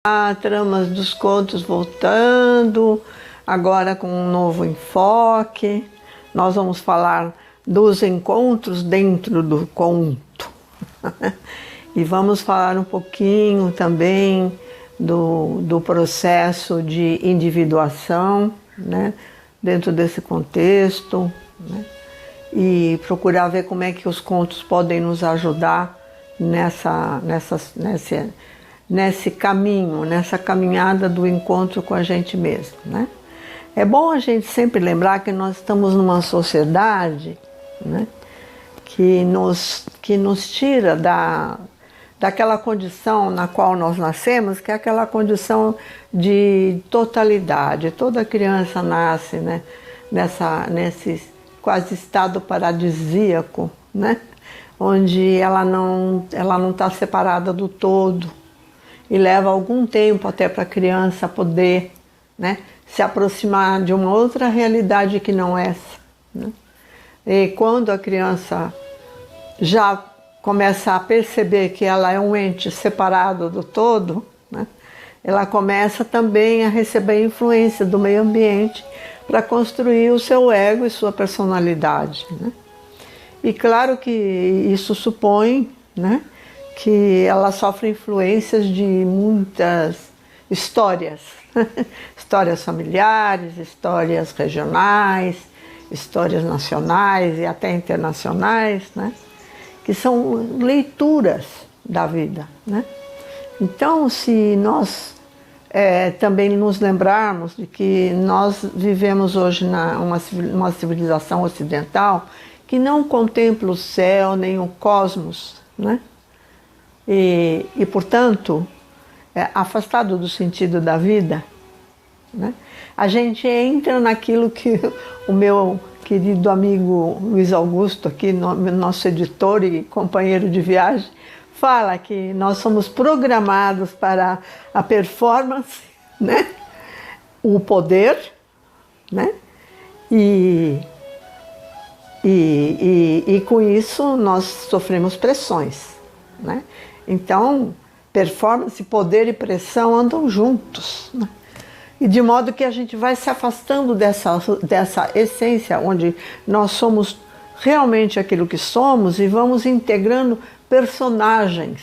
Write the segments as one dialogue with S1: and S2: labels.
S1: Tramas dos contos voltando, agora com um novo enfoque. Nós vamos falar dos encontros dentro do conto. E vamos falar um pouquinho também do processo de individuação, né, dentro desse contexto, né, e procurar ver como é que os contos podem nos ajudar nesse caminho, nessa caminhada do encontro com a gente mesmo, né? É bom a gente sempre lembrar que nós estamos numa sociedade, né, que nos tira daquela condição na qual nós nascemos, que é aquela condição de totalidade. Toda criança nasce, né, nesse quase estado paradisíaco, né, onde ela não está separada do todo, e leva algum tempo até para a criança poder, né, se aproximar de uma outra realidade que não essa, né? E quando a criança já começa a perceber que ela é um ente separado do todo, né, ela começa também a receber influência do meio ambiente para construir o seu ego e sua personalidade, né? E claro que isso supõe, né, que ela sofre influências de muitas histórias, histórias familiares, histórias regionais, histórias nacionais e até internacionais, né, que são leituras da vida, né? Então, se nós também nos lembrarmos de que nós vivemos hoje numa civilização ocidental que não contempla o céu nem o cosmos, né? E portanto, afastado do sentido da vida, né, a gente entra naquilo que o meu querido amigo Luiz Augusto, aqui, nosso editor e companheiro de viagem, fala que nós somos programados para a performance, né, o poder, né, e com isso nós sofremos pressões, né? Então, performance, poder e pressão andam juntos, né? E de modo que a gente vai se afastando dessa essência onde nós somos realmente aquilo que somos e vamos integrando personagens,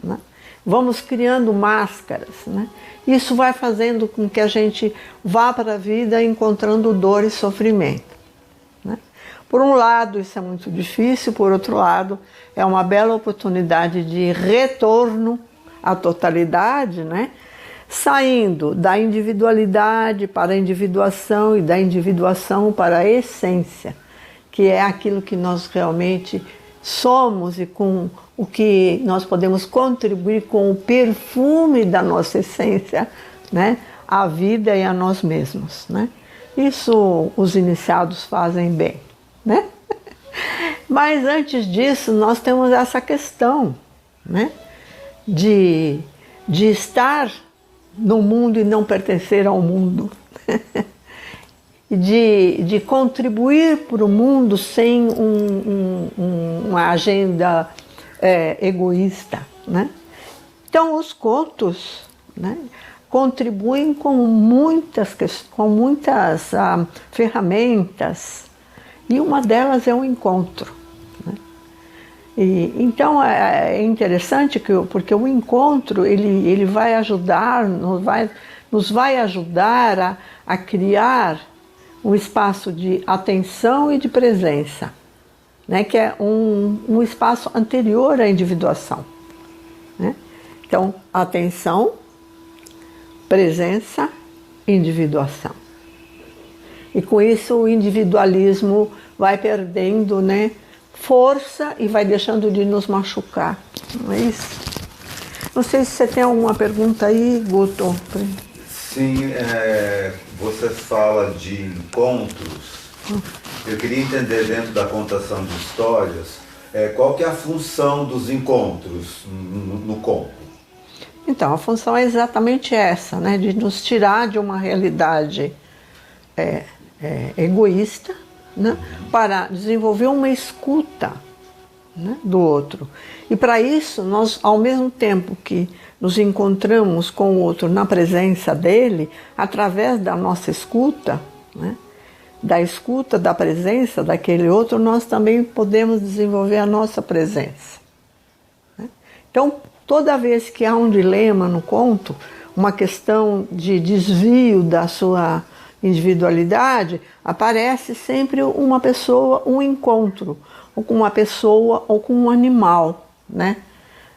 S1: né? Vamos criando máscaras, né? Isso vai fazendo com que a gente vá para a vida encontrando dor e sofrimento, né? Por um lado, isso é muito difícil, por outro lado, é uma bela oportunidade de retorno à totalidade, né? Saindo da individualidade para a individuação e da individuação para a essência, que é aquilo que nós realmente somos e com o que nós podemos contribuir com o perfume da nossa essência, né, à vida e a nós mesmos, né? Isso os iniciados fazem bem, né? Mas antes disso, nós temos essa questão, né, de estar no mundo e não pertencer ao mundo, de contribuir para o mundo sem uma agenda egoísta, né? Então, os contos, né, contribuem com muitas ferramentas, e uma delas é o encontro, né? E, então é interessante porque o encontro ele vai ajudar, nos vai ajudar a criar um espaço de atenção e de presença, né, que é um espaço anterior à individuação, né? Então, atenção, presença, individuação. E com isso o individualismo vai perdendo, né, força e vai deixando de nos machucar, não é isso? Não sei se você tem alguma pergunta aí, Guto.
S2: Sim, você fala de encontros. Eu queria entender, dentro da contação de histórias, qual que é a função dos encontros no conto?
S1: Então, a função é exatamente essa, né, de nos tirar de uma realidade egoísta, né, para desenvolver uma escuta né, do outro. E para isso, nós, ao mesmo tempo que nos encontramos com o outro na presença dele, através da nossa escuta, né, da escuta, da presença daquele outro, nós também podemos desenvolver a nossa presença. Né? Então, toda vez que há um dilema no conto, uma questão de desvio da sua individualidade, aparece sempre uma pessoa, um encontro, ou com uma pessoa ou com um animal, né?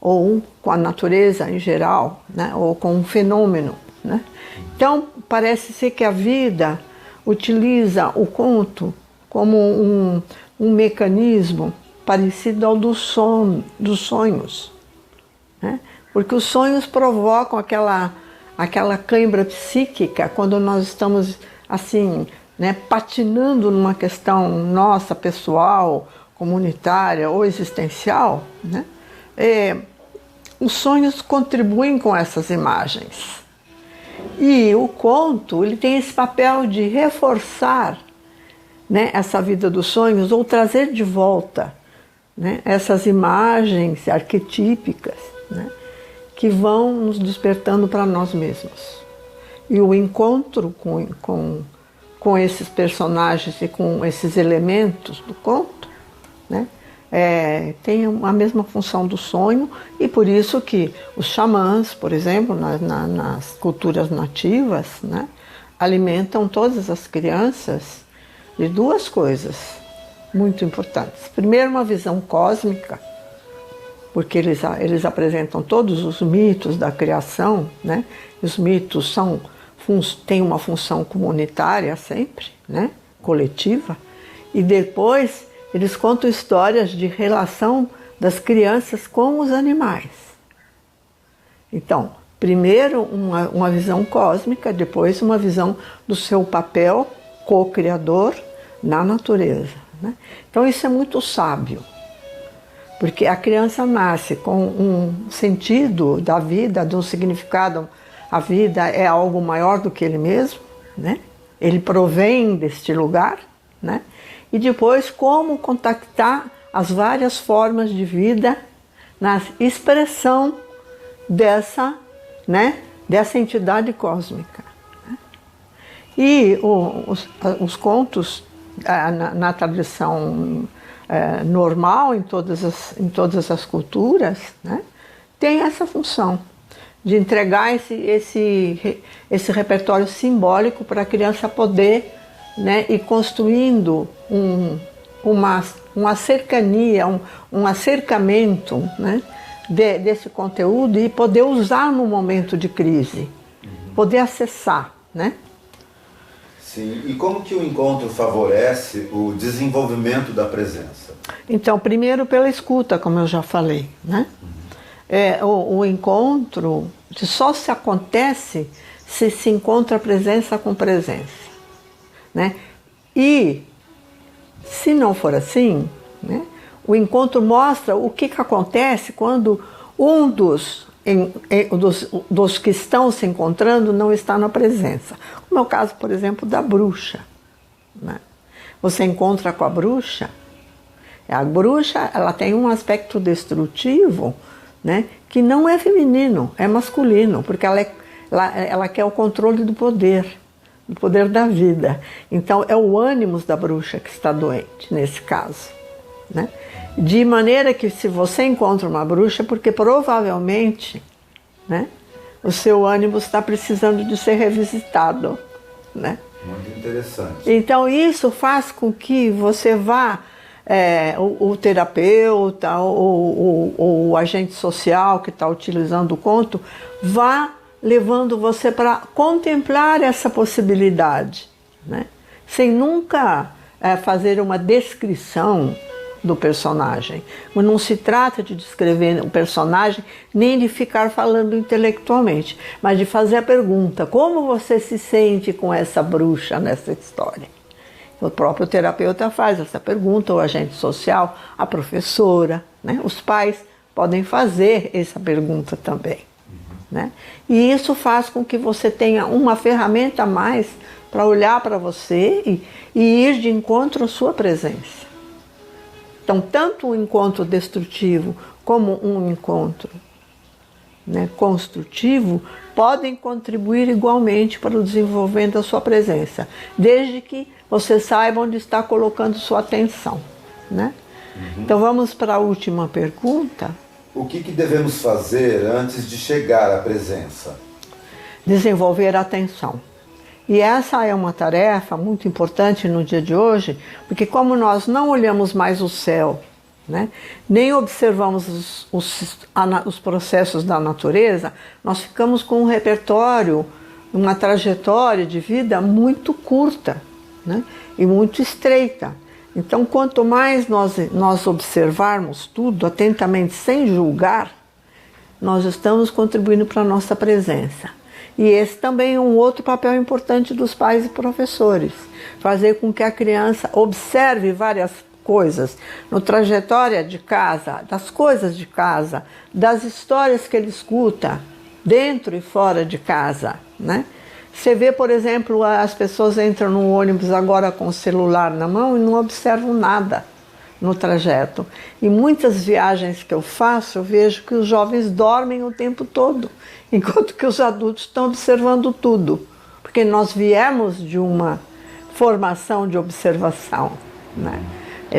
S1: Ou com a natureza em geral, né? Ou com um fenômeno. Né? Então, parece ser que a vida utiliza o conto como um mecanismo parecido ao dos sonhos. Né? Porque os sonhos provocam aquela cãibra psíquica quando nós estamos assim, né, patinando numa questão nossa, pessoal, comunitária ou existencial. Né? Os sonhos contribuem com essas imagens. E o conto ele tem esse papel de reforçar, né, essa vida dos sonhos ou trazer de volta, né, essas imagens arquetípicas, né, que vão nos despertando para nós mesmos. E o encontro com esses personagens e com esses elementos do conto, né, tem a mesma função do sonho, e por isso que os xamãs, por exemplo, nas culturas nativas, né, alimentam todas as crianças de duas coisas muito importantes. Primeiro, uma visão cósmica, porque eles apresentam todos os mitos da criação, né? Os mitos têm uma função comunitária sempre, né? Coletiva, e depois eles contam histórias de relação das crianças com os animais. Então, primeiro uma visão cósmica, depois uma visão do seu papel co-criador na natureza. Né? Então isso é muito sábio, porque a criança nasce com um sentido da vida, de um significado. A vida é algo maior do que ele mesmo, né? Ele provém deste lugar, né? E depois como contactar as várias formas de vida na expressão dessa, né, dessa entidade cósmica. Né? E os contos na tradição normal, em todas as culturas, né, tem essa função de entregar esse repertório simbólico para a criança poder, né, ir construindo uma cercania, um acercamento, né, desse conteúdo e poder usar no momento de crise, poder acessar, né?
S2: Sim, e como que o encontro favorece o desenvolvimento da presença? Então,
S1: primeiro pela escuta, como eu já falei, né? O encontro só se acontece se se encontra presença com presença, né? E se não for assim, né, o encontro mostra o que acontece quando um dos que estão se encontrando não está na presença. Como é o caso, por exemplo, da bruxa. Né? Você encontra com a bruxa ela tem um aspecto destrutivo, né, que não é feminino, é masculino, porque ela quer o controle do poder da vida. Então é o ânimos da bruxa que está doente, nesse caso. Né? De maneira que se você encontra uma bruxa, porque provavelmente, né, o seu ânimo está precisando de ser revisitado. Né?
S2: Muito interessante.
S1: Então isso faz com que você vá, o terapeuta ou o agente social que está utilizando o conto, vá levando você para contemplar essa possibilidade, né? Sem nunca fazer uma descrição do personagem. Não se trata de descrever o personagem, nem de ficar falando intelectualmente, mas de fazer a pergunta: como você se sente com essa bruxa nessa história? O próprio terapeuta faz essa pergunta, o agente social, a professora, né? Os pais podem fazer essa pergunta também. Né? E isso faz com que você tenha uma ferramenta a mais para olhar para você e ir de encontro à sua presença. Então, tanto um encontro destrutivo como um encontro, né, construtivo podem contribuir igualmente para o desenvolvimento da sua presença, desde que você saiba onde está colocando sua atenção, né? Então vamos para a última pergunta.
S2: O que devemos fazer antes de chegar à presença?
S1: Desenvolver a atenção. E essa é uma tarefa muito importante no dia de hoje, porque como nós não olhamos mais o céu, né, nem observamos os processos da natureza, nós ficamos com um repertório, uma trajetória de vida muito curta, né, e muito estreita. Então, quanto mais nós observarmos tudo atentamente, sem julgar, nós estamos contribuindo para a nossa presença. E esse também é um outro papel importante dos pais e professores. Fazer com que a criança observe várias coisas no trajetória de casa, das coisas de casa, das histórias que ele escuta, dentro e fora de casa, né? Você vê, por exemplo, as pessoas entram no ônibus agora com o celular na mão e não observam nada no trajeto. E muitas viagens que eu faço, eu vejo que os jovens dormem o tempo todo, enquanto que os adultos estão observando tudo. Porque nós viemos de uma formação de observação, né?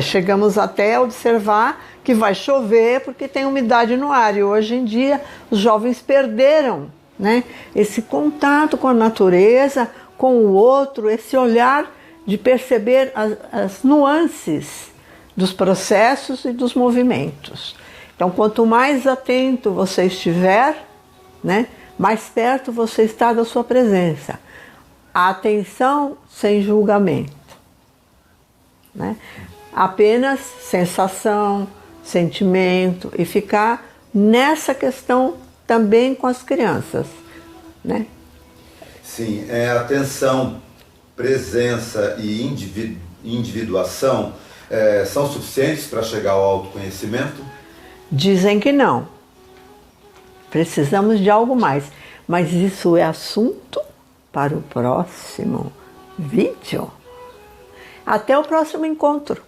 S1: Chegamos até a observar que vai chover porque tem umidade no ar. E hoje em dia os jovens perderam, né, esse contato com a natureza, com o outro, esse olhar de perceber as nuances dos processos e dos movimentos. Então, quanto mais atento você estiver, né, mais perto você está da sua presença. A atenção sem julgamento, né? Apenas sensação, sentimento, e ficar nessa questão também com as crianças, né?
S2: Sim, atenção, presença e individuação são suficientes para chegar ao autoconhecimento?
S1: Dizem que não. Precisamos de algo mais. Mas isso é assunto para o próximo vídeo. Até o próximo encontro.